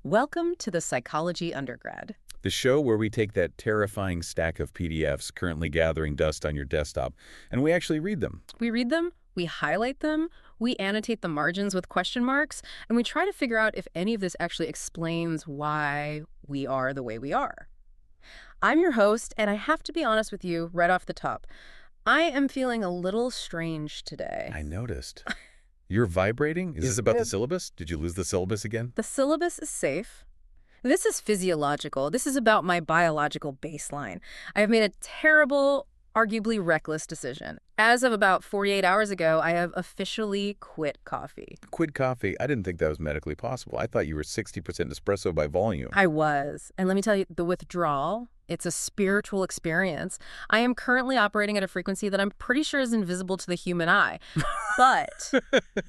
Welcome to the Psychology Undergrad. The show where we take that terrifying stack of PDFs currently gathering dust on your desktop, and we actually read them. We read them, we highlight them, we annotate the margins with question marks, and we try to figure out if any of this actually explains why we are the way we are. I'm your host, and I have to be honest with you right off the top. I am feeling a little strange today. I noticed. You're vibrating? Is this about the syllabus? Did you lose the syllabus again? The syllabus is safe. This is physiological. This is about my biological baseline. I have made a terrible, arguably reckless decision. As of about 48 hours ago, I have officially quit coffee. Quit coffee? I didn't think that was medically possible. I thought you were 60% espresso by volume. I was. And let me tell you, the withdrawal, it's a spiritual experience. I am currently operating at a frequency that I'm pretty sure is invisible to the human eye. But,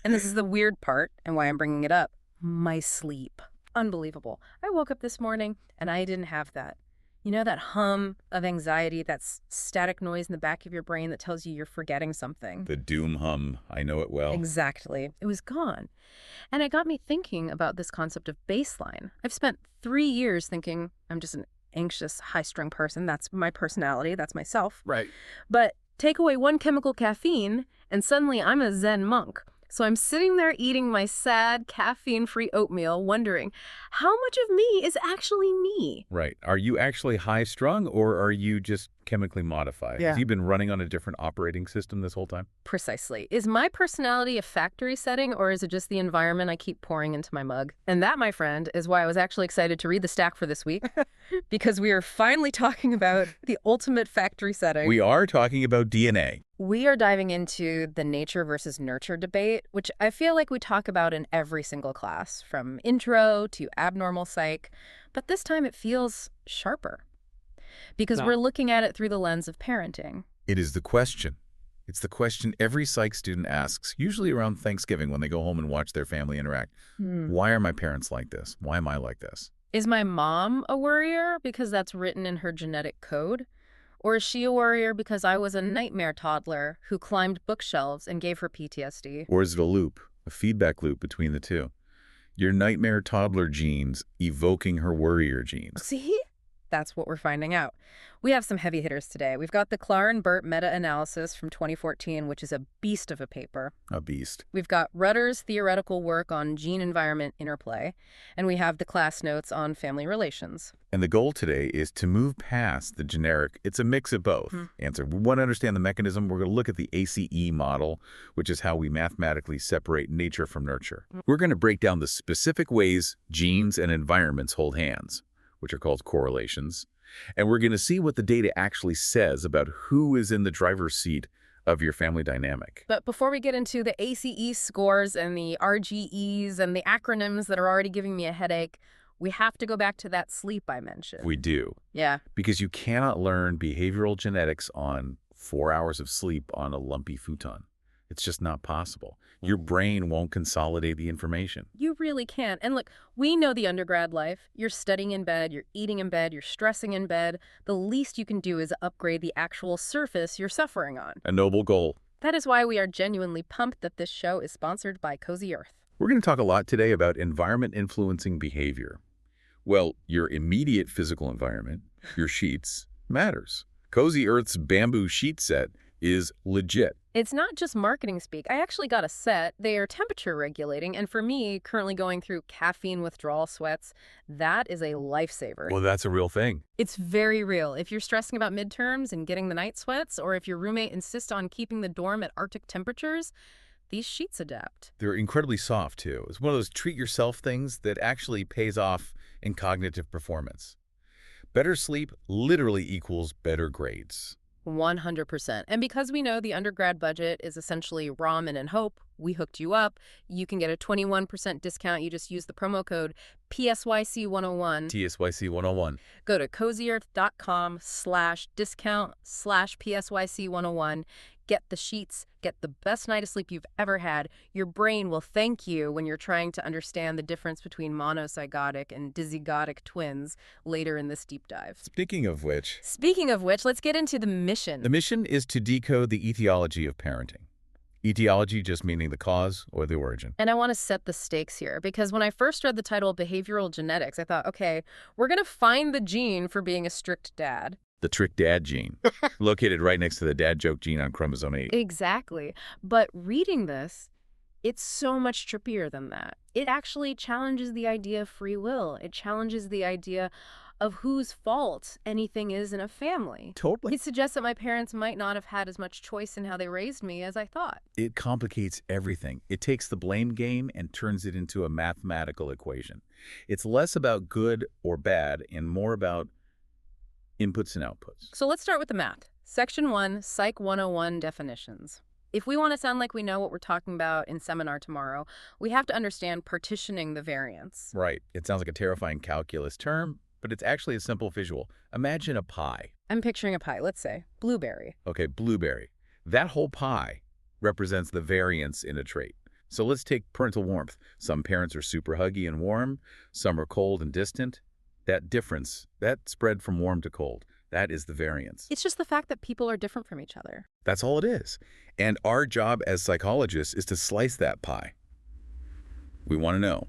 and this is the weird part and why I'm bringing it up, my sleep. Unbelievable. I woke up this morning and I didn't have that. You know, that hum of anxiety, that static noise in the back of your brain that tells you you're forgetting something. The doom hum. I know it well. Exactly. It was gone. And it got me thinking about this concept of baseline. I've spent 3 years thinking I'm just an anxious, high-strung person. That's my personality. That's myself. Right. But take away one chemical, caffeine, and suddenly I'm a Zen monk. So I'm sitting there eating my sad, caffeine-free oatmeal, wondering, how much of me is actually me? Right. Are you actually high-strung, or are you just chemically modified? Yeah. Have you been running on a different operating system this whole time? Precisely. Is my personality a factory setting, or is it just the environment I keep pouring into my mug? And that, my friend, is why I was actually excited to read the stack for this week, because we are finally talking about the ultimate factory setting. We are talking about DNA. We are diving into the nature versus nurture debate, which I feel like we talk about in every single class, from intro to abnormal psych, but this time it feels sharper because we're looking at it through the lens of parenting. It is the question. It's the question every psych student asks, usually around Thanksgiving when they go home and watch their family interact. Why are my parents like this? Why am I like this? Is my mom a worrier because that's written in her genetic code? Or is she a worrier because I was a nightmare toddler who climbed bookshelves and gave her PTSD? Or is it a loop, a feedback loop between the two? Your nightmare toddler genes evoking her worrier genes. See? That's what we're finding out. We have some heavy hitters today. We've got the Clar and Burt meta-analysis from 2014, which is a beast of a paper. A beast. We've got Rutter's theoretical work on gene-environment interplay, and we have the class notes on family relations. And the goal today is to move past the generic, it's a mix of both, answer. We want to understand the mechanism. We're going to look at the ACE model, which is how we mathematically separate nature from nurture. We're going to break down the specific ways genes and environments hold hands, which are called correlations. And we're going to see what the data actually says about who is in the driver's seat of your family dynamic. But before we get into the ACE scores and the RGEs and the acronyms that are already giving me a headache, we have to go back to that sleep I mentioned. We do. Yeah. Because you cannot learn behavioral genetics on 4 hours of sleep on a lumpy futon. It's just not possible. Your brain won't consolidate the information. You really can't. And look, we know the undergrad life. You're studying in bed, you're eating in bed, you're stressing in bed. The least you can do is upgrade the actual surface you're suffering on. A noble goal. That is why we are genuinely pumped that this show is sponsored by Cozy Earth. We're going to talk a lot today about environment influencing behavior. Well, your immediate physical environment, your sheets, matters. Cozy Earth's bamboo sheet set is legit. It's not just marketing speak. I actually got a set. They are temperature regulating, and for me, currently going through caffeine withdrawal sweats, that is a lifesaver. Well, that's a real thing. It's very real. If you're stressing about midterms and getting the night sweats, or if your roommate insists on keeping the dorm at Arctic temperatures, these sheets adapt. They're incredibly soft, too. It's one of those treat-yourself things that actually pays off in cognitive performance. Better sleep literally equals better grades. 100%. And because we know the undergrad budget is essentially ramen and hope, we hooked you up. You can get a 21% discount. You just use the promo code PSYC101. TSYC101. Go to cozyearth.com/discount/PSYC101. Get the sheets, get the best night of sleep you've ever had. Your brain will thank you when you're trying to understand the difference between monozygotic and dizygotic twins later in this deep dive. Speaking of which, let's get into the mission. the mission is to decode the etiology of parenting. Etiology just meaning the cause or the origin. And I want to set the stakes here because when I first read the title Behavioral Genetics, I thought, okay, we're going to find the gene for being a strict dad. The trick dad gene, located right next to the dad joke gene on chromosome 8. Exactly. But reading this, it's so much trippier than that. It actually challenges the idea of free will. It challenges the idea of whose fault anything is in a family. Totally. It suggests that my parents might not have had as much choice in how they raised me as I thought. It complicates everything. It takes the blame game and turns it into a mathematical equation. It's less about good or bad and more about inputs and outputs. So let's start with the math. Section 1, Psych 101 definitions. If we want to sound like we know what we're talking about in seminar tomorrow, we have to understand partitioning the variance. Right. It sounds like a terrifying calculus term, but it's actually a simple visual. Imagine a pie. I'm picturing a pie, let's say, blueberry. Okay, blueberry. That whole pie represents the variance in a trait. So let's take parental warmth. Some parents are super huggy and warm. Some are cold and distant. That difference, that spread from warm to cold, that is the variance. It's just the fact that people are different from each other. That's all it is. And our job as psychologists is to slice that pie. We want to know,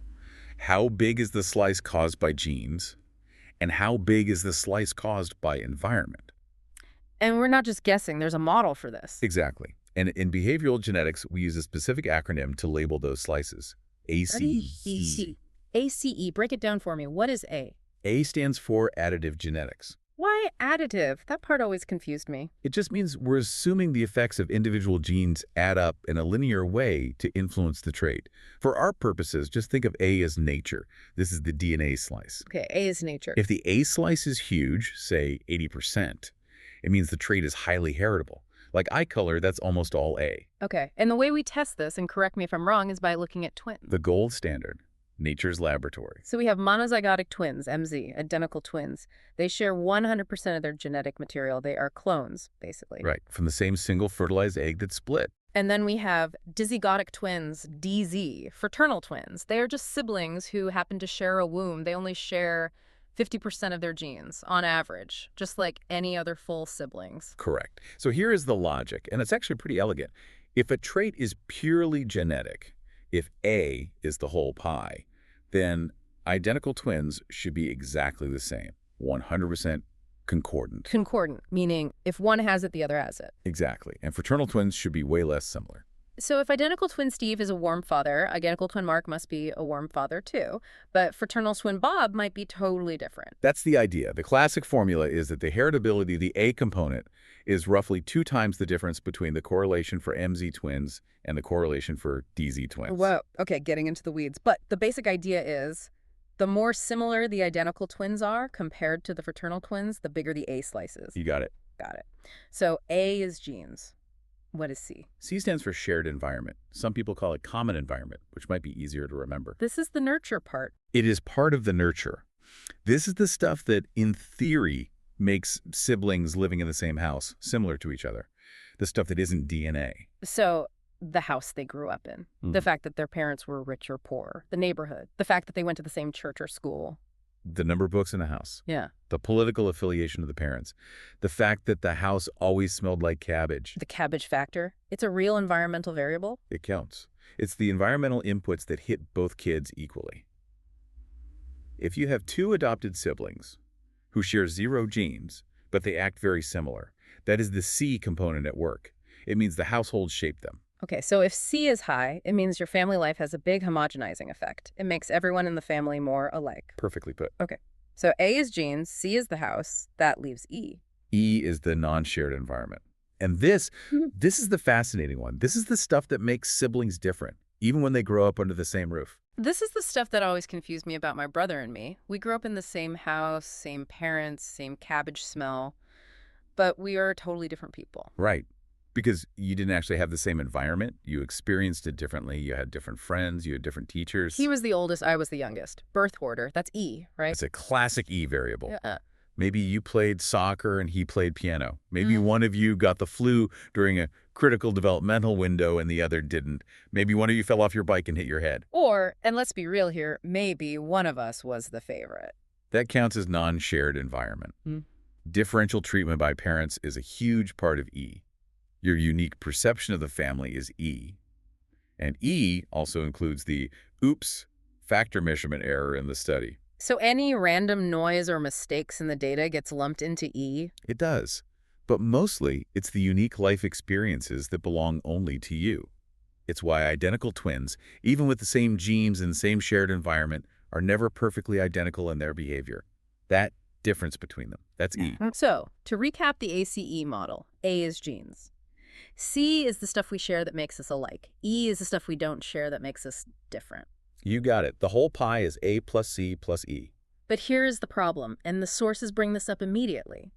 how big is the slice caused by genes, and how big is the slice caused by environment? And we're not just guessing, there's a model for this. Exactly. And in behavioral genetics, we use a specific acronym to label those slices. ACE. ACE, break it down for me. What is A? A stands for additive genetics. Why additive? That part always confused me. It just means we're assuming the effects of individual genes add up in a linear way to influence the trait. For our purposes, just think of A as nature. This is the DNA slice. Okay, A is nature. If the A slice is huge, say 80%, it means the trait is highly heritable. Like eye color, that's almost all A. Okay, and the way we test this, and correct me if I'm wrong, is by looking at twins. The gold standard. Nature's laboratory. So we have monozygotic twins, MZ, identical twins. They share 100% of their genetic material. They are clones, basically. Right, from the same single fertilized egg that split. And then we have dizygotic twins, DZ, fraternal twins. They are just siblings who happen to share a womb. They only share 50% of their genes on average, just like any other full siblings. Correct. So here is the logic, and it's actually pretty elegant. If a trait is purely genetic, if A is the whole pie, then identical twins should be exactly the same, 100% concordant. Concordant, meaning if one has it, the other has it. Exactly. And fraternal twins should be way less similar. So if identical twin Steve is a warm father, identical twin Mark must be a warm father too. But fraternal twin Bob might be totally different. That's the idea. The classic formula is that the heritability, the A component, is roughly 2 times the difference between the correlation for MZ twins and the correlation for DZ twins. Whoa, okay, getting into the weeds. But the basic idea is the more similar the identical twins are compared to the fraternal twins, the bigger the A slices. You got it. Got it. So A is genes. What is C? C stands for shared environment. Some people call it common environment, which might be easier to remember. This is the nurture part. It is part of the nurture. This is the stuff that, in theory, makes siblings living in the same house similar to each other. The stuff that isn't DNA. So the house they grew up in, the fact that their parents were rich or poor, the neighborhood, the fact that they went to the same church or school. The number of books in the house. Yeah. The political affiliation of the parents. The fact that the house always smelled like cabbage. The cabbage factor. It's a real environmental variable. It counts. It's the environmental inputs that hit both kids equally. If you have 2 adopted siblings who share 0 genes, but they act very similar, that is the C component at work. It means the household shaped them. Okay, so if C is high, it means your family life has a big homogenizing effect. It makes everyone in the family more alike. Perfectly put. Okay, so A is genes, C is the house, that leaves E. E is the non-shared environment. And this is the fascinating one. This is the stuff that makes siblings different, even when they grow up under the same roof. This is the stuff that always confused me about my brother and me. We grew up in the same house, same parents, same cabbage smell, but we are totally different people. Right. Because you didn't actually have the same environment. You experienced it differently. You had different friends. You had different teachers. He was the oldest, I was the youngest. Birth order, that's E, right? It's a classic E variable. Yeah. Maybe you played soccer and he played piano. Maybe one of you got the flu during a critical developmental window and the other didn't. Maybe one of you fell off your bike and hit your head. Or, and let's be real here, maybe one of us was the favorite. That counts as non-shared environment. Differential treatment by parents is a huge part of E. Your unique perception of the family is E. And E also includes the oops factor measurement error in the study. So any random noise or mistakes in the data gets lumped into E? It does. But mostly, it's the unique life experiences that belong only to you. It's why identical twins, even with the same genes and same shared environment, are never perfectly identical in their behavior. That difference between them, that's E. So, to recap the ACE model, A is genes. C is the stuff we share that makes us alike. E is the stuff we don't share that makes us different. You got it. The whole pie is A plus C plus E. But here's the problem, and the sources bring this up immediately.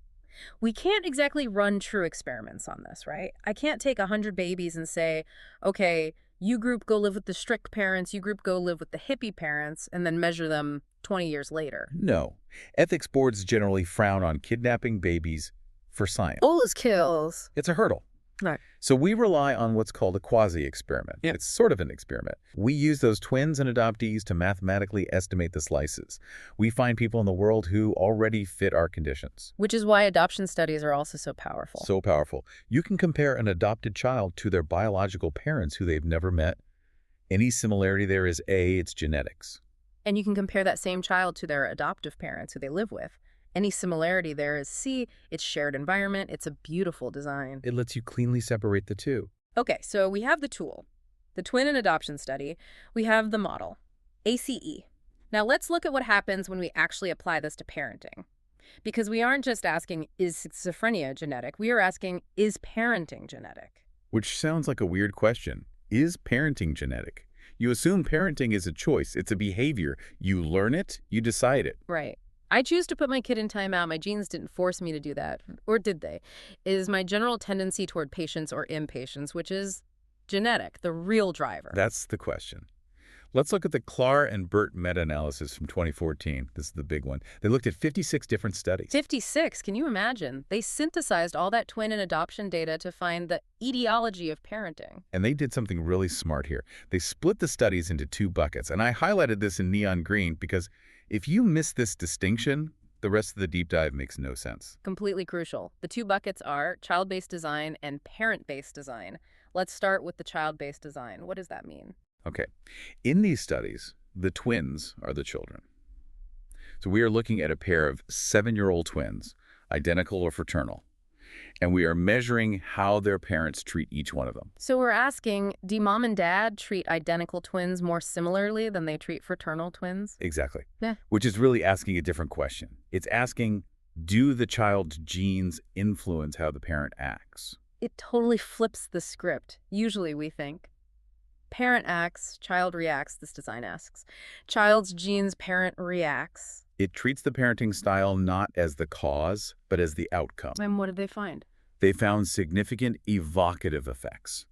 We can't exactly run true experiments on this, right? I can't take 100 babies and say, okay, you group go live with the strict parents, you group go live with the hippie parents, and then measure them 20 years later. No. Ethics boards generally frown on kidnapping babies for science. Always kills. It's a hurdle. Right. So we rely on what's called a quasi-experiment. Yeah. It's sort of an experiment. We use those twins and adoptees to mathematically estimate the slices. We find people in the world who already fit our conditions. Which is why adoption studies are also so powerful. So powerful. You can compare an adopted child to their biological parents who they've never met. Any similarity there is A, it's genetics. And you can compare that same child to their adoptive parents who they live with. Any similarity there is C, it's shared environment, it's a beautiful design. It lets you cleanly separate the two. Okay, so we have the tool, the twin and adoption study. We have the model, ACE. Now let's look at what happens when we actually apply this to parenting. Because we aren't just asking, is schizophrenia genetic? We are asking, is parenting genetic? Which sounds like a weird question. Is parenting genetic? You assume parenting is a choice, it's a behavior. You learn it, you decide it. Right. I choose to put my kid in timeout. My genes didn't force me to do that. Or did they? Is my general tendency toward patience or impatience, which is genetic, the real driver? That's the question. Let's look at the Clark and Burt meta-analysis from 2014. This is the big one. They looked at 56 different studies. 56, can you imagine? They synthesized all that twin and adoption data to find the etiology of parenting. And they did something really smart here. They split the studies into two buckets. And I highlighted this in neon green because if you miss this distinction, the rest of the deep dive makes no sense. Completely crucial. The two buckets are child-based design and parent-based design. Let's start with the child-based design. What does that mean? Okay. In these studies, the twins are the children. So we are looking at a pair of 7-year-old twins, identical or fraternal. And we are measuring how their parents treat each one of them. So we're asking, do mom and dad treat identical twins more similarly than they treat fraternal twins? Exactly. Yeah. Which is really asking a different question. It's asking, do the child's genes influence how the parent acts? It totally flips the script. Usually we think, parent acts, child reacts, this design asks. Child's genes, parent reacts. It treats the parenting style not as the cause, but as the outcome. And what did they find? They found significant evocative effects,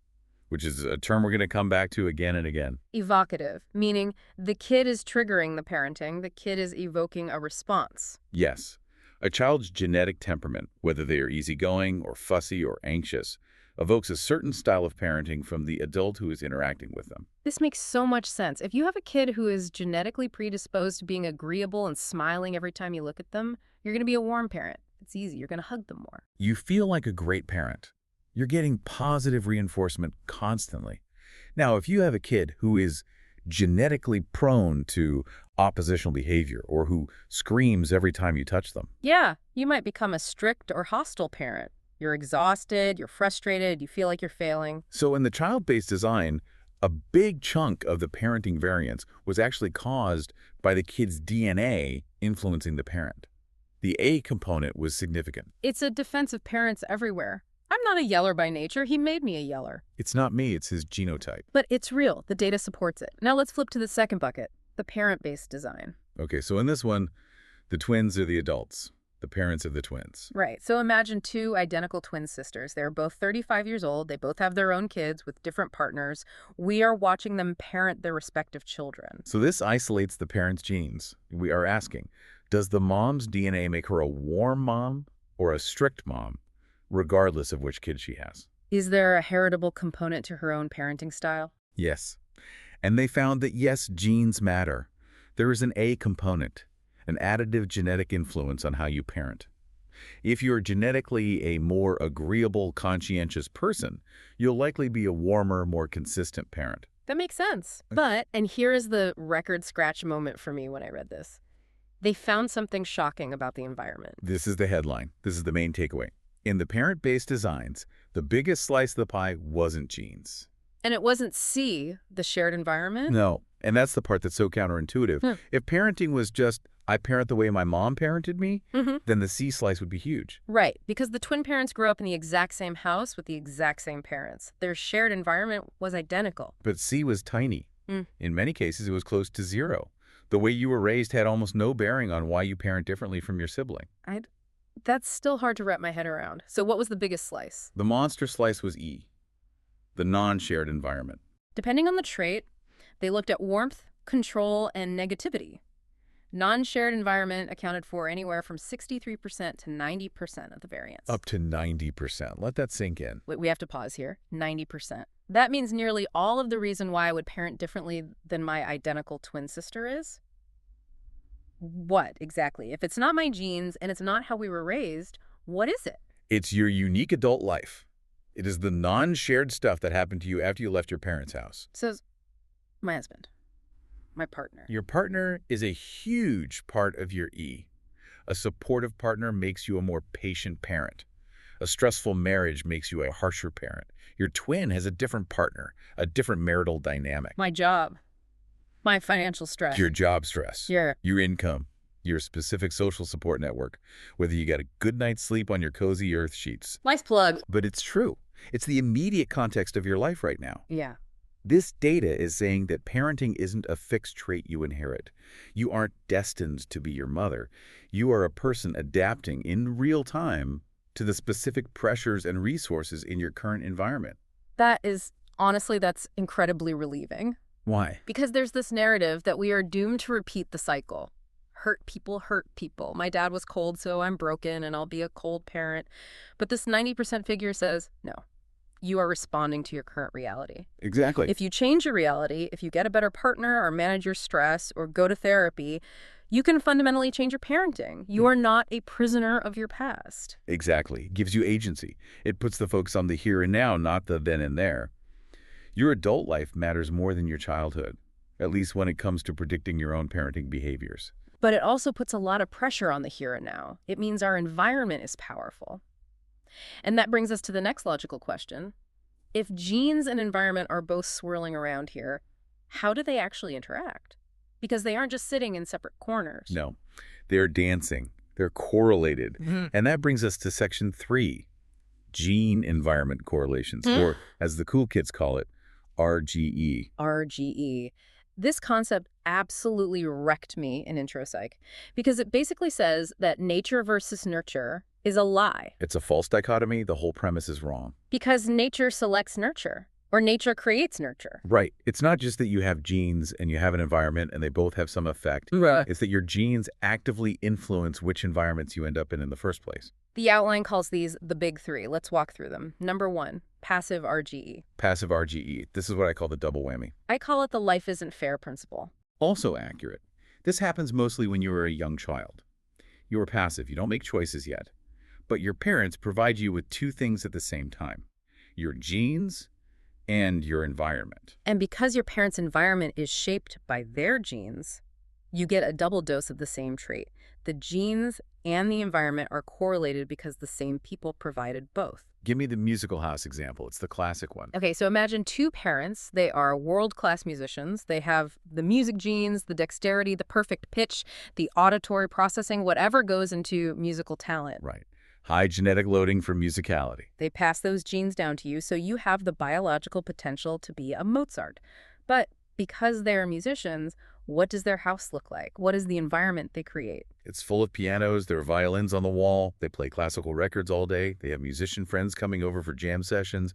which is a term we're going to come back to again and again. Evocative, meaning the kid is triggering the parenting, the kid is evoking a response. Yes. A child's genetic temperament, whether they are easygoing or fussy or anxious, evokes a certain style of parenting from the adult who is interacting with them. This makes so much sense. If you have a kid who is genetically predisposed to being agreeable and smiling every time you look at them, you're going to be a warm parent. It's easy. You're going to hug them more. You feel like a great parent. You're getting positive reinforcement constantly. Now, if you have a kid who is genetically prone to oppositional behavior or who screams every time you touch them. Yeah, you might become a strict or hostile parent. You're exhausted, you're frustrated, you feel like you're failing. So in the child-based design, a big chunk of the parenting variance was actually caused by the kid's DNA influencing the parent. The A component was significant. It's a defense of parents everywhere. I'm not a yeller by nature. He made me a yeller. It's not me, it's his genotype. But it's real. The data supports it. Now let's flip to the second bucket, the parent-based design. Okay, so in this one, the twins are the adults, the parents of the twins. Right. So imagine two identical twin sisters. They're both 35 years old. They both have their own kids with different partners. We are watching them parent their respective children. So this isolates the parents' genes. We are asking, does the mom's DNA make her a warm mom or a strict mom, regardless of which kid she has? Is there a heritable component to her own parenting style? Yes. And they found that yes, genes matter. There is an A component, an additive genetic influence on how you parent. If you're genetically a more agreeable, conscientious person, you'll likely be a warmer, more consistent parent. That makes sense. But, and here is the record scratch moment for me when I read this. They found something shocking about the environment. This is the headline. This is the main takeaway. In the parent-based designs, the biggest slice of the pie wasn't genes. And it wasn't C, the shared environment? No, and that's the part that's so counterintuitive. If parenting was just, I parent the way my mom parented me, then the C slice would be huge. Right, because the twin parents grew up in the exact same house with the exact same parents. Their shared environment was identical. But C was tiny. In many cases, it was close to zero. The way you were raised had almost no bearing on why you parent differently from your sibling. That's still hard to wrap my head around. So what was the biggest slice? The monster slice was E, the non-shared environment. Depending on the trait, they looked at warmth, control, and negativity. Non-shared environment accounted for anywhere from 63% to 90% of the variance. Up to 90%. Let that sink in. We have to pause here. 90%. That means nearly all of the reason why I would parent differently than my identical twin sister is. What, exactly? If it's not my genes and it's not how we were raised, what is it? It's your unique adult life. It is the non-shared stuff that happened to you after you left your parents' house. So, my husband. My partner. Your partner is a huge part of your E. A supportive partner makes you a more patient parent. A stressful marriage makes you a harsher parent. Your twin has a different partner, a different marital dynamic. My job. My financial stress. Your job stress. Your income. Your specific social support network. Whether you got a good night's sleep on your cozy earth sheets. Nice plug. But it's true. It's the immediate context of your life right now. Yeah. This data is saying that parenting isn't a fixed trait you inherit. You aren't destined to be your mother. You are a person adapting in real time to the specific pressures and resources in your current environment. Honestly, that's incredibly relieving. Why? Because there's this narrative that we are doomed to repeat the cycle. Hurt people hurt people. My dad was cold, so I'm broken, and I'll be a cold parent. But this 90% figure says, no, you are responding to your current reality. Exactly. If you change your reality, if you get a better partner or manage your stress or go to therapy, you can fundamentally change your parenting. You are not a prisoner of your past. Exactly. It gives you agency. It puts the focus on the here and now, not the then and there. Your adult life matters more than your childhood, at least when it comes to predicting your own parenting behaviors. But it also puts a lot of pressure on the here and now. It means our environment is powerful. And that brings us to the next logical question. If genes and environment are both swirling around here, how do they actually interact? Because they aren't just sitting in separate corners. No, they're dancing. They're correlated. And that brings us to section 3, gene-environment correlations, or as the cool kids call it, RGE. RGE. This concept absolutely wrecked me in intro psych because it basically says that nature versus nurture is a lie. It's a false dichotomy. The whole premise is wrong. Because nature selects nurture, or nature creates nurture. Right. It's not just that you have genes and you have an environment and they both have some effect. It's that your genes actively influence which environments you end up in the first place. The outline calls these the big 3. Let's walk through them. Number 1, passive RGE. Passive RGE. This is what I call the double whammy. I call it the life isn't fair principle. Also accurate. This happens mostly when you are a young child. You are passive. You don't make choices yet. But your parents provide you with 2 things at the same time. Your genes and your environment. And because your parents' environment is shaped by their genes, you get a double dose of the same trait. The genes and the environment are correlated because the same people provided both. Give me the musical house example. It's the classic one. Okay, so imagine 2 parents. They are world-class musicians. They have the music genes, the dexterity, the perfect pitch, the auditory processing, whatever goes into musical talent. Right. High genetic loading for musicality. They pass those genes down to you, so you have the biological potential to be a Mozart. But because they're musicians, what does their house look like? What is the environment they create? It's full of pianos. There are violins on the wall. They play classical records all day. They have musician friends coming over for jam sessions.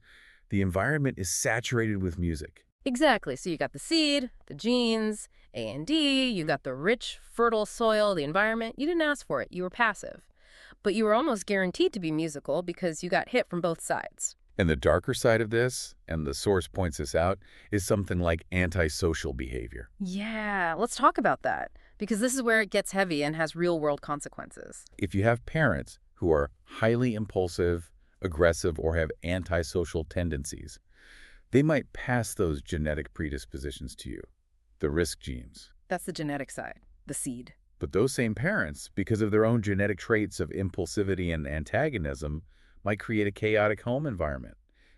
The environment is saturated with music. Exactly. So you got the seed, the genes, A&D, you got the rich, fertile soil, the environment. You didn't ask for it. You were passive. But you were almost guaranteed to be musical because you got hit from both sides. And the darker side of this, and the source points this out, is something like antisocial behavior. Yeah, let's talk about that, because this is where it gets heavy and has real-world consequences. If you have parents who are highly impulsive, aggressive, or have antisocial tendencies. They might pass those genetic predispositions to you, the risk genes. That's the genetic side, the seed. But those same parents, because of their own genetic traits of impulsivity and antagonism, might create a chaotic home environment.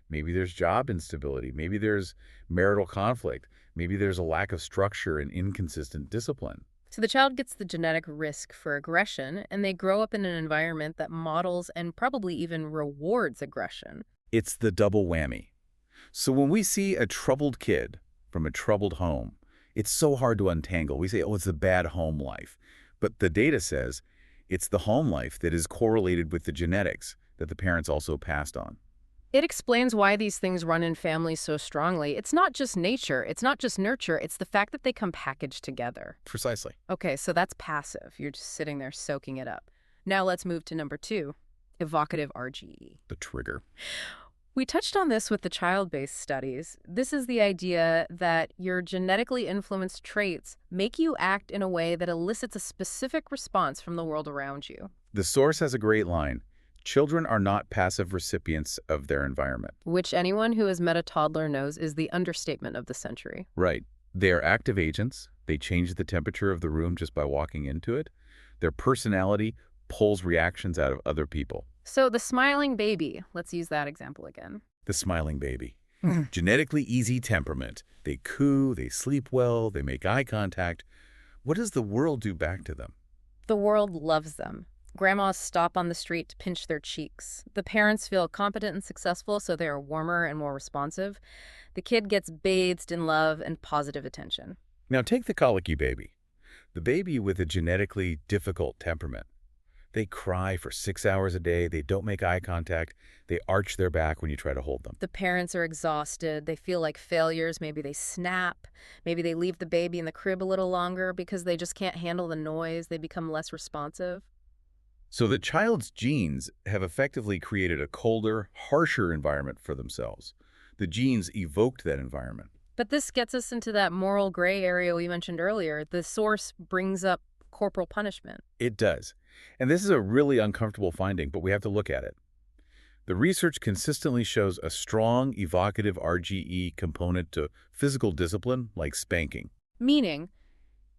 Maybe there's job instability. Maybe there's marital conflict. Maybe there's a lack of structure and inconsistent discipline. So the child gets the genetic risk for aggression, and they grow up in an environment that models and probably even rewards aggression. It's the double whammy. So when we see a troubled kid from a troubled home, it's so hard to untangle. We say, oh, it's the bad home life. But the data says it's the home life that is correlated with the genetics that the parents also passed on. It explains why these things run in families so strongly. It's not just nature, it's not just nurture, it's the fact that they come packaged together. Precisely. Okay, so that's passive. You're just sitting there soaking it up. Now let's move to number 2, evocative RGE. The trigger. We touched on this with the child-based studies. This is the idea that your genetically influenced traits make you act in a way that elicits a specific response from the world around you. The source has a great line. Children are not passive recipients of their environment. Which anyone who has met a toddler knows is the understatement of the century. Right. They are active agents. They change the temperature of the room just by walking into it. Their personality pulls reactions out of other people. So the smiling baby, let's use that example again. The smiling baby. Genetically easy temperament. They coo, they sleep well, they make eye contact. What does the world do back to them? The world loves them. Grandmas stop on the street to pinch their cheeks. The parents feel competent and successful, so they are warmer and more responsive. The kid gets bathed in love and positive attention. Now take the colicky baby. The baby with a genetically difficult temperament. They cry for 6 hours a day. They don't make eye contact. They arch their back when you try to hold them. The parents are exhausted. They feel like failures. Maybe they snap. Maybe they leave the baby in the crib a little longer because they just can't handle the noise. They become less responsive. So the child's genes have effectively created a colder, harsher environment for themselves. The genes evoked that environment. But this gets us into that moral gray area we mentioned earlier. The source brings up corporal punishment. It does. And this is a really uncomfortable finding, but we have to look at it. The research consistently shows a strong evocative RGE component to physical discipline, like spanking. Meaning,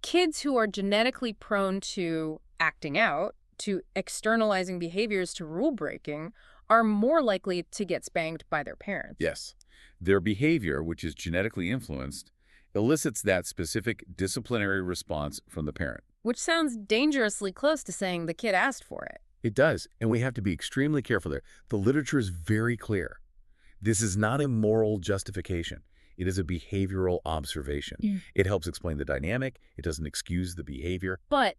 kids who are genetically prone to acting out, to externalizing behaviors, to rule breaking, are more likely to get spanked by their parents. Yes. Their behavior, which is genetically influenced, elicits that specific disciplinary response from the parent. Which sounds dangerously close to saying the kid asked for it. It does, and we have to be extremely careful there. The literature is very clear. This is not a moral justification. It is a behavioral observation. It helps explain the dynamic. It doesn't excuse the behavior. But,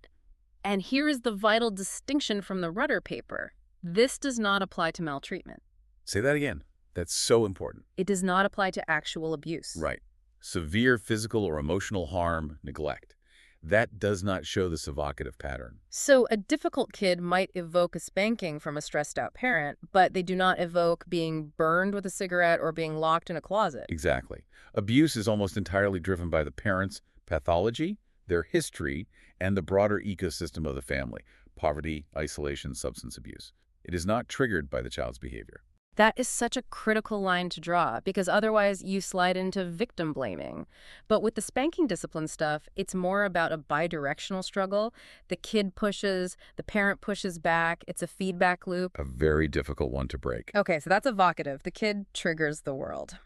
and here is the vital distinction from the Rudder paper, this does not apply to maltreatment. Say that again. That's so important. It does not apply to actual abuse. Right. Severe physical or emotional harm, neglect. That does not show this evocative pattern. So a difficult kid might evoke a spanking from a stressed-out parent, but they do not evoke being burned with a cigarette or being locked in a closet. Exactly. Abuse is almost entirely driven by the parents' pathology, their history, and the broader ecosystem of the family: poverty, isolation, substance abuse. It is not triggered by the child's behavior. That is such a critical line to draw, because otherwise you slide into victim blaming. But with the spanking discipline stuff, it's more about a bidirectional struggle. The kid pushes, the parent pushes back. It's a feedback loop. A very difficult one to break. Okay, so that's evocative. The kid triggers the world.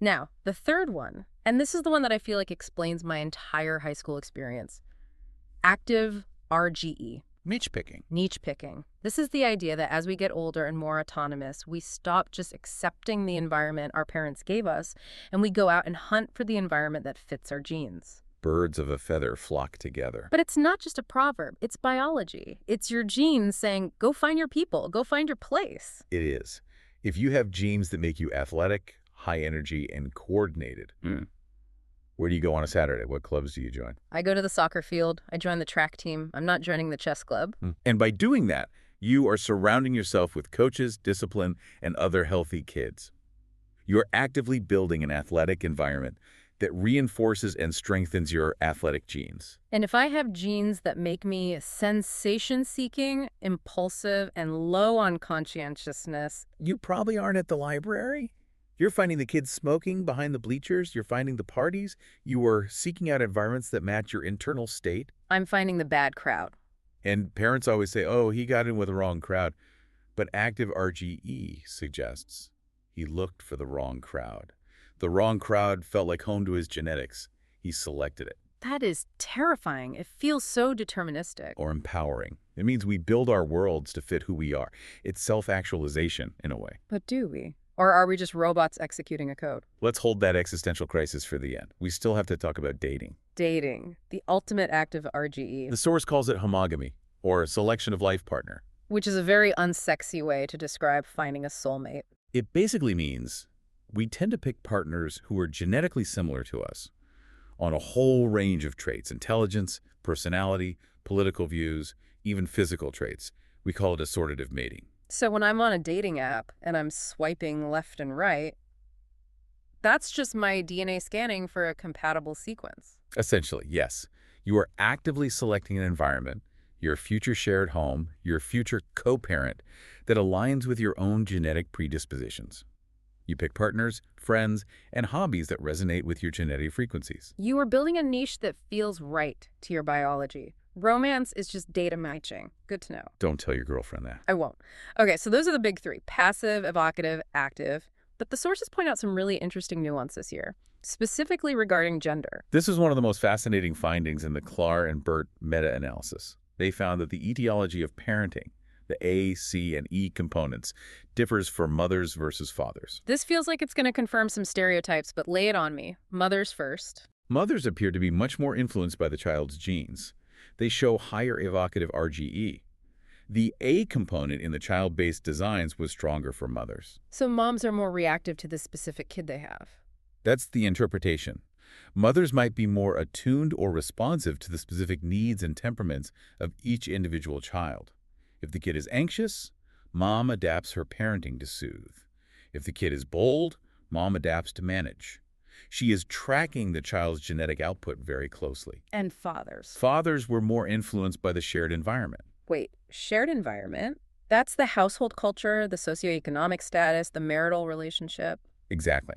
Now, the third one, and this is the one that I feel like explains my entire high school experience. Active RGE. Niche picking. Niche picking. This is the idea that as we get older and more autonomous, we stop just accepting the environment our parents gave us, and we go out and hunt for the environment that fits our genes. Birds of a feather flock together. But it's not just a proverb. It's biology. It's your genes saying, go find your people, go find your place. It is. If you have genes that make you athletic, high energy, and coordinated, where do you go on a Saturday? What clubs do you join? I go to the soccer field. I join the track team. I'm not joining the chess club. And by doing that, you are surrounding yourself with coaches, discipline, and other healthy kids. You're actively building an athletic environment that reinforces and strengthens your athletic genes. And if I have genes that make me sensation-seeking, impulsive, and low on conscientiousness, You probably aren't at the library. You're finding the kids smoking behind the bleachers. You're finding the parties. You are seeking out environments that match your internal state. I'm finding the bad crowd. And parents always say, oh, he got in with the wrong crowd. But active RGE suggests he looked for the wrong crowd. The wrong crowd felt like home to his genetics. He selected it. That is terrifying. It feels so deterministic. Or empowering. It means we build our worlds to fit who we are. It's self-actualization, in a way. But do we? Or are we just robots executing a code? Let's hold that existential crisis for the end. We still have to talk about dating. Dating, the ultimate act of RGE. The source calls it homogamy, or selection of life partner. Which is a very unsexy way to describe finding a soulmate. It basically means we tend to pick partners who are genetically similar to us on a whole range of traits: intelligence, personality, political views, even physical traits. We call it assortative mating. So when I'm on a dating app and I'm swiping left and right, that's just my DNA scanning for a compatible sequence. Essentially, yes. You are actively selecting an environment, your future shared home, your future co-parent, that aligns with your own genetic predispositions. You pick partners, friends, and hobbies that resonate with your genetic frequencies. You are building a niche that feels right to your biology. Romance is just data matching. Good to know. Don't tell your girlfriend that. I won't. Okay, so those are the big three: passive, evocative, active. But the sources point out some really interesting nuances here, specifically regarding gender. This is one of the most fascinating findings in the Clark and Burt meta-analysis. They found that the etiology of parenting, the A, C, and E components, differs for mothers versus fathers. This feels like it's going to confirm some stereotypes, but lay it on me. Mothers first. Mothers appear to be much more influenced by the child's genes. They show higher evocative RGE. The A component in the child-based designs was stronger for mothers. So moms are more reactive to the specific kid they have. That's the interpretation. Mothers might be more attuned or responsive to the specific needs and temperaments of each individual child. If the kid is anxious, mom adapts her parenting to soothe. If the kid is bold, mom adapts to manage. She is tracking the child's genetic output very closely. And fathers. Fathers were more influenced by the shared environment. Wait, shared environment? That's the household culture, the socioeconomic status, the marital relationship. Exactly.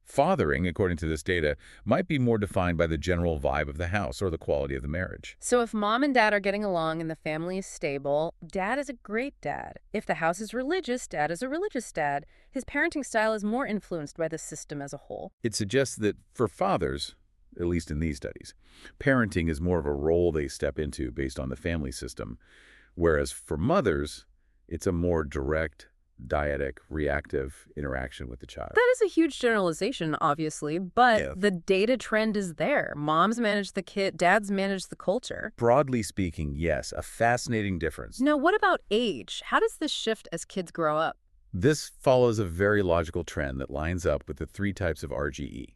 Fathering, according to this data, might be more defined by the general vibe of the house or the quality of the marriage. So if mom and dad are getting along and the family is stable, dad is a great dad. If the house is religious, dad is a religious dad. His parenting style is more influenced by the system as a whole. It suggests that for fathers, at least in these studies, parenting is more of a role they step into based on the family system, whereas for mothers, it's a more direct, dietic, reactive interaction with the child. That is a huge generalization, obviously, but Yeah. the data trend is there. Moms manage the kid, dads manage the culture. Broadly speaking, yes, a fascinating difference. Now, what about age? How does this shift as kids grow up? This follows a very logical trend that lines up with the three types of RGE.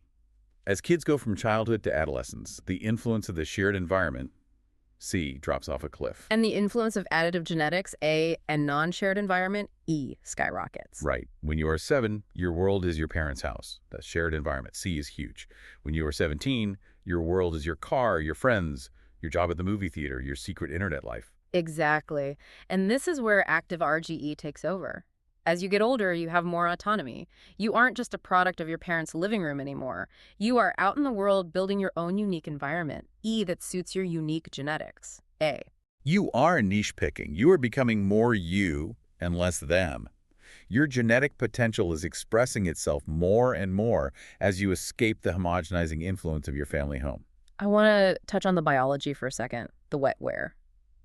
As kids go from childhood to adolescence, the influence of the shared environment, C, drops off a cliff. And the influence of additive genetics, A, and non-shared environment, E, skyrockets. Right. When you are 7, your world is your parents' house. That shared environment, C, is huge. When you are 17, your world is your car, your friends, your job at the movie theater, your secret internet life. Exactly. And this is where active RGE takes over. As you get older, you have more autonomy. You aren't just a product of your parents' living room anymore. You are out in the world building your own unique environment, E, that suits your unique genetics, A. You are niche picking. You are becoming more you and less them. Your genetic potential is expressing itself more and more as you escape the homogenizing influence of your family home. I want to touch on the biology for a second, the wetware,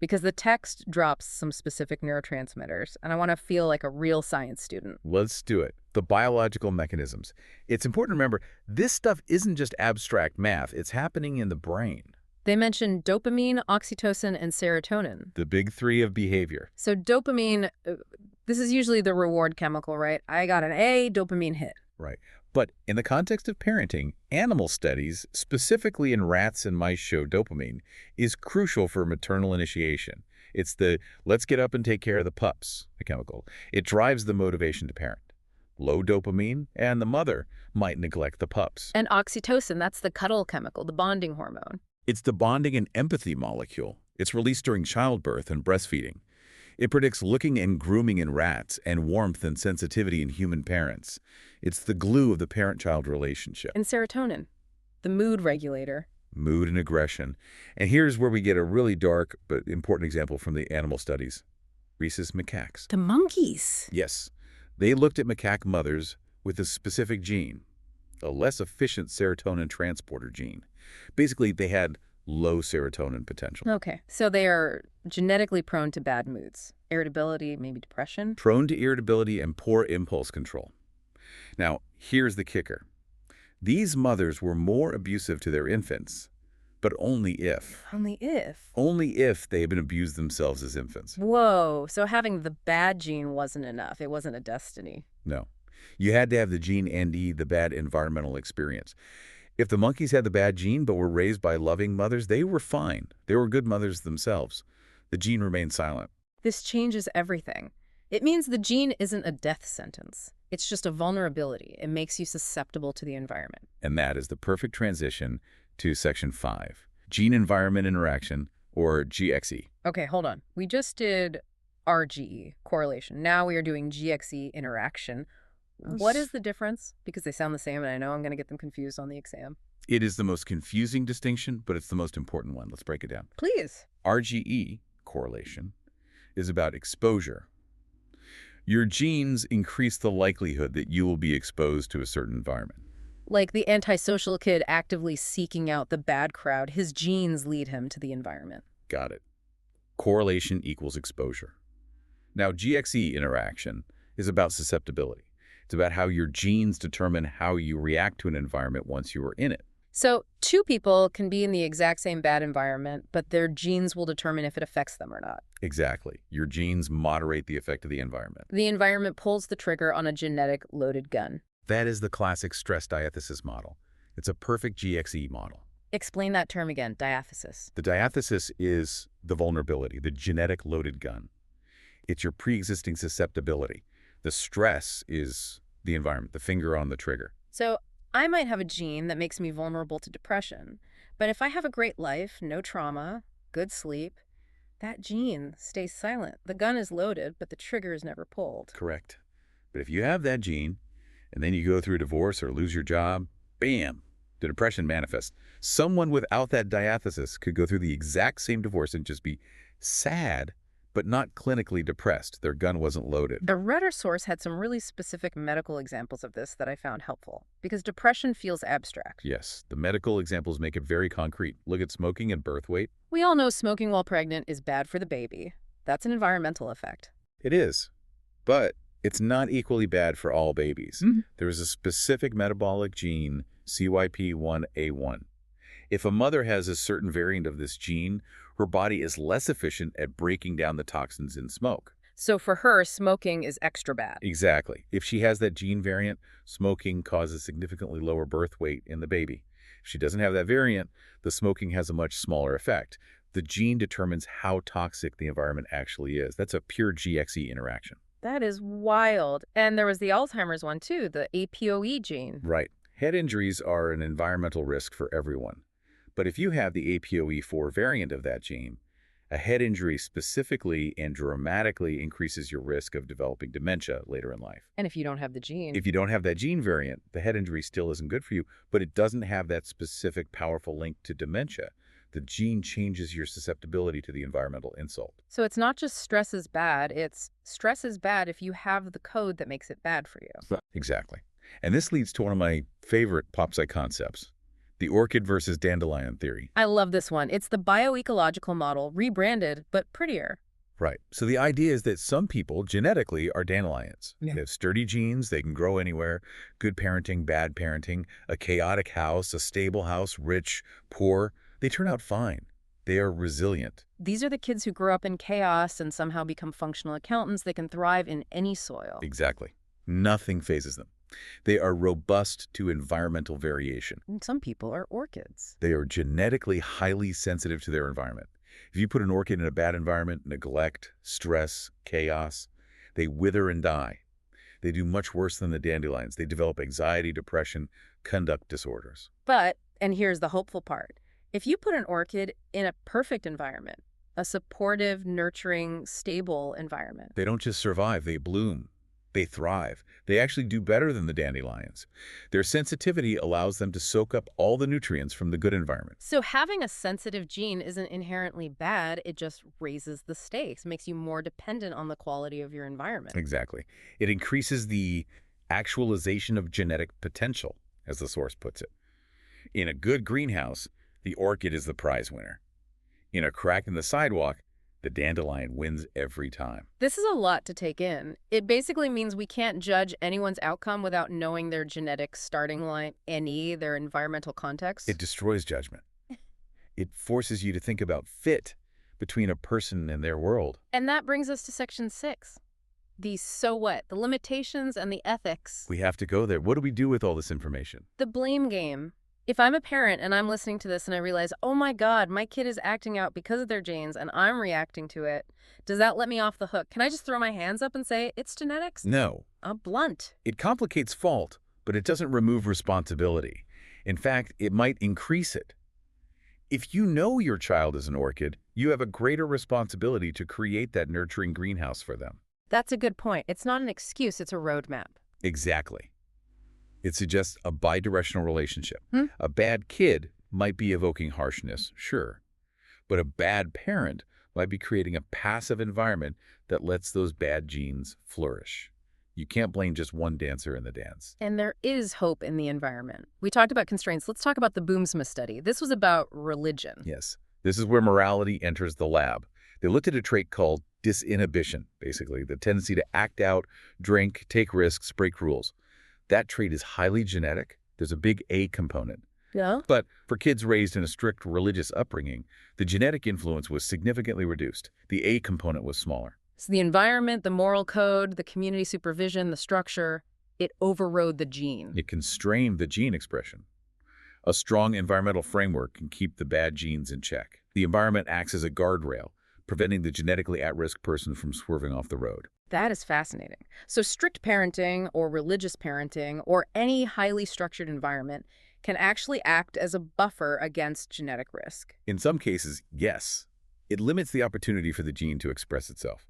because the text drops some specific neurotransmitters, and I want to feel like a real science student. Let's do it. The biological mechanisms. It's important to remember, this stuff isn't just abstract math. It's happening in the brain. They mentioned dopamine, oxytocin, and serotonin. The big three of behavior. So dopamine, this is usually the reward chemical, right? I got an A, dopamine hit. Right. But in the context of parenting, animal studies, specifically in rats and mice, show dopamine is crucial for maternal initiation. It's the let's get up and take care of the pups, the chemical. It drives the motivation to parent. low dopamine, and the mother might neglect the pups. And oxytocin, that's the cuddle chemical, the bonding hormone. It's the bonding and empathy molecule. It's released during childbirth and breastfeeding. It predicts looking and grooming in rats and warmth and sensitivity in human parents. It's the glue of the parent-child relationship. And serotonin, the mood regulator. Mood and aggression. And here's where we get a really dark but important example from the animal studies. Rhesus macaques. The monkeys. Yes, they looked at macaque mothers with a specific gene, a less efficient serotonin transporter gene. Basically, they had low serotonin potential. Okay, so they are genetically prone to bad moods, irritability, maybe depression. Prone to irritability and poor impulse control. Now, here's the kicker. These mothers were more abusive to their infants, but only if. Only if. Only if they had been abused themselves as infants. Whoa, so having the bad gene wasn't enough. It wasn't a destiny. No. You had to have the gene and the bad environmental experience. If the monkeys had the bad gene but were raised by loving mothers, they were fine. They were good mothers themselves. The gene remained silent. This changes everything. It means the gene isn't a death sentence. It's just a vulnerability. It makes you susceptible to the environment. And that is the perfect transition to Section 5, Gene-Environment Interaction, or GXE. Okay, hold on. We just did RGE, correlation. Now we are doing GXE, interaction. What is the difference? Because they sound the same, and I know I'm going to get them confused on the exam. It is the most confusing distinction, but it's the most important one. Let's break it down. Please. RGE, correlation, is about exposure. Your genes increase the likelihood that you will be exposed to a certain environment. Like the antisocial kid actively seeking out the bad crowd, his genes lead him to the environment. Got it. Correlation equals exposure. Now, GXE interaction is about susceptibility. It's about how your genes determine how you react to an environment once you are in it. So two people can be in the exact same bad environment, but their genes will determine if it affects them or not. Exactly. Your genes moderate the effect of the environment. The environment pulls the trigger on a genetic loaded gun. That is the classic stress diathesis model. It's a perfect GXE model. Explain that term again, diathesis. The diathesis is the vulnerability, the genetic loaded gun. It's your pre-existing susceptibility. The stress is the environment, the finger on the trigger. So I might have a gene that makes me vulnerable to depression, but if I have a great life, no trauma, good sleep, that gene stays silent. The gun is loaded, but the trigger is never pulled. Correct. But if you have that gene, and then you go through a divorce or lose your job, bam, the depression manifests. Someone without that diathesis could go through the exact same divorce and just be sad, but not clinically depressed. Their gun wasn't loaded. The Redder source had some really specific medical examples of this that I found helpful, because depression feels abstract. Yes, the medical examples make it very concrete. Look at smoking and birth weight. We all know smoking while pregnant is bad for the baby. That's an environmental effect. It is, but it's not equally bad for all babies. There is a specific metabolic gene, CYP1A1. If a mother has a certain variant of this gene, her body is less efficient at breaking down the toxins in smoke. So for her, smoking is extra bad. Exactly. If she has that gene variant, smoking causes significantly lower birth weight in the baby. If she doesn't have that variant, the smoking has a much smaller effect. The gene determines how toxic the environment actually is. That's a pure GXE interaction. That is wild. And there was the Alzheimer's one too, the APOE gene. Right. Head injuries are an environmental risk for everyone. But if you have the APOE4 variant of that gene, a head injury specifically and dramatically increases your risk of developing dementia later in life. And if you don't have the gene. If you don't have that gene variant, the head injury still isn't good for you, but it doesn't have that specific powerful link to dementia. The gene changes your susceptibility to the environmental insult. So it's not just stress is bad, it's stress is bad if you have the code that makes it bad for you. Exactly. And this leads to one of my favorite pop psych concepts, the orchid versus dandelion theory. I love this one. It's the bioecological model, rebranded, but prettier. Right. So the idea is that some people genetically are dandelions. Yeah. They have sturdy genes, they can grow anywhere, good parenting, bad parenting, a chaotic house, a stable house, rich, poor. They turn out fine. They are resilient. These are the kids who grow up in chaos and somehow become functional accountants. They can thrive in any soil. Exactly. Nothing phases them. They are robust to environmental variation. And some people are orchids. They are genetically highly sensitive to their environment. If you put an orchid in a bad environment, neglect, stress, chaos, they wither and die. They do much worse than the dandelions. They develop anxiety, depression, conduct disorders. But, and here's the hopeful part, if you put an orchid in a perfect environment, a supportive, nurturing, stable environment. They don't just survive, they bloom. They thrive. They actually do better than the dandelions. Their sensitivity allows them to soak up all the nutrients from the good environment. So having a sensitive gene isn't inherently bad, it just raises the stakes, makes you more dependent on the quality of your environment. Exactly. It increases the actualization of genetic potential, as the source puts it. In a good greenhouse, the orchid is the prize winner. In a crack in the sidewalk, the dandelion wins every time. This is a lot to take in. It basically means we can't judge anyone's outcome without knowing their genetic starting line, their environmental context. It destroys judgment. It forces you to think about fit between a person and their world. And that brings us to section 6. The so what, the limitations and the ethics. We have to go there. What do we do with all this information? The blame game. If I'm a parent and I'm listening to this and I realize, oh my God, my kid is acting out because of their genes and I'm reacting to it, does that let me off the hook? Can I just throw my hands up and say, it's genetics? No. I'm blunt. It complicates fault, but it doesn't remove responsibility. In fact, it might increase it. If you know your child is an orchid, you have a greater responsibility to create that nurturing greenhouse for them. That's a good point. It's not an excuse, it's a roadmap. Exactly. It suggests a bidirectional relationship. A bad kid might be evoking harshness, sure, but a bad parent might be creating a passive environment that lets those bad genes flourish. You can't blame just one dancer in the dance. And there is hope in the environment. We talked about constraints. Let's talk about the Boomsma study. This was about religion. Yes. This is where morality enters the lab. They looked at a trait called disinhibition, basically, the tendency to act out, drink, take risks, break rules. That trait is highly genetic. There's a big A component. Yeah. But for kids raised in a strict religious upbringing, the genetic influence was significantly reduced. The A component was smaller. So the environment, the moral code, the community supervision, the structure, it overrode the gene. It constrained the gene expression. A strong environmental framework can keep the bad genes in check. The environment acts as a guardrail, preventing the genetically at-risk person from swerving off the road. That is fascinating. So strict parenting or religious parenting or any highly structured environment can actually act as a buffer against genetic risk. In some cases, yes. It limits the opportunity for the gene to express itself.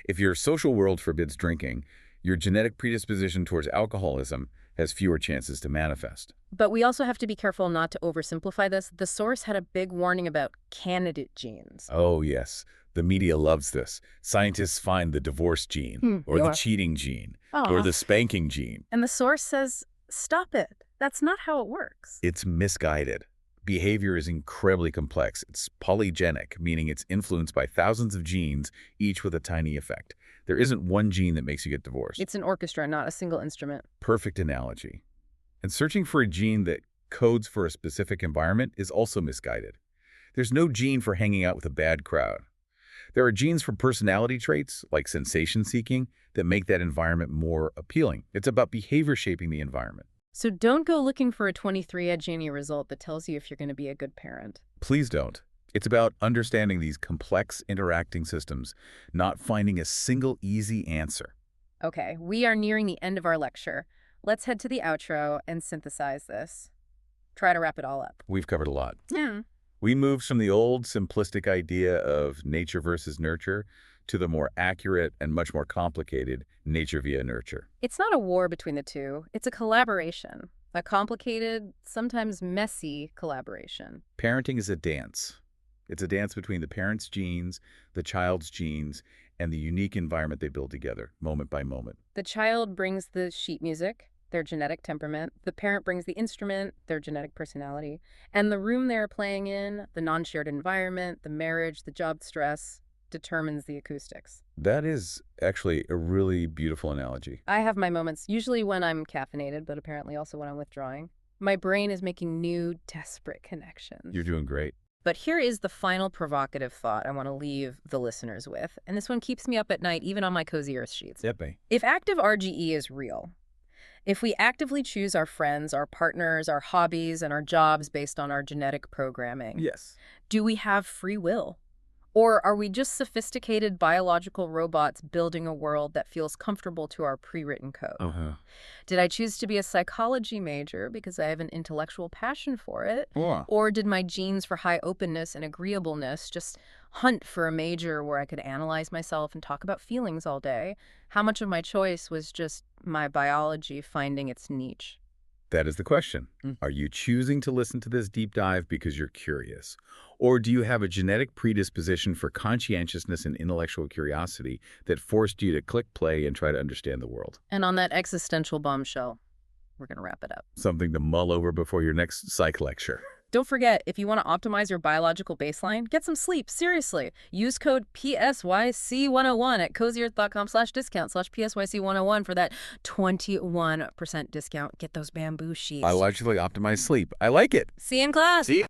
If your social world forbids drinking, your genetic predisposition towards alcoholism has fewer chances to manifest. But we also have to be careful not to oversimplify this. The source had a big warning about candidate genes. Oh, yes. The media loves this. Scientists find the divorce gene, or the cheating gene, or the spanking gene. And the source says, stop it. That's not how it works. It's misguided. Behavior is incredibly complex. It's polygenic, meaning it's influenced by thousands of genes, each with a tiny effect. There isn't one gene that makes you get divorced. It's an orchestra, not a single instrument. Perfect analogy. And searching for a gene that codes for a specific environment is also misguided. There's no gene for hanging out with a bad crowd. There are genes for personality traits, like sensation-seeking, that make that environment more appealing. It's about behavior shaping the environment. So don't go looking for a 23 Genie result that tells you if you're going to be a good parent. Please don't. It's about understanding these complex interacting systems, not finding a single easy answer. Okay, we are nearing the end of our lecture. Let's head to the outro and synthesize this. Try to wrap it all up. We've covered a lot. Yeah. We moved from the old simplistic idea of nature versus nurture to the more accurate and much more complicated nature via nurture. It's not a war between the two. It's a collaboration. A complicated, sometimes messy collaboration. Parenting is a dance. It's a dance between the parent's genes, the child's genes, and the unique environment they build together, moment by moment. The child brings the sheet music, their genetic temperament. The parent brings the instrument, their genetic personality. And the room they're playing in, the non-shared environment, the marriage, the job stress, determines the acoustics. That is actually a really beautiful analogy. I have my moments, usually when I'm caffeinated, but apparently also when I'm withdrawing. My brain is making new, desperate connections. You're doing great. But here is the final provocative thought I want to leave the listeners with, and this one keeps me up at night, even on my cozy earth sheets. Yep. If active RGE is real, if we actively choose our friends, our partners, our hobbies, and our jobs based on our genetic programming, Yes. do we have free will? Or are we just sophisticated biological robots building a world that feels comfortable to our pre-written code? Uh-huh. Did I choose to be a psychology major because I have an intellectual passion for it? Yeah. Or did my genes for high openness and agreeableness just hunt for a major where I could analyze myself and talk about feelings all day? How much of my choice was just my biology finding its niche? That is the question. Are you choosing to listen to this deep dive because you're curious? Or do you have a genetic predisposition for conscientiousness and intellectual curiosity that forced you to click play and try to understand the world? And on that existential bombshell, we're going to wrap it up. Something to mull over before your next psych lecture. Don't forget, if you want to optimize your biological baseline, get some sleep, seriously. Use code PSYC101 at cozyearth.com/discount/PSYC101 for that 21% discount. Get those bamboo sheets. Biologically optimized sleep. I like it. See you in class. See you.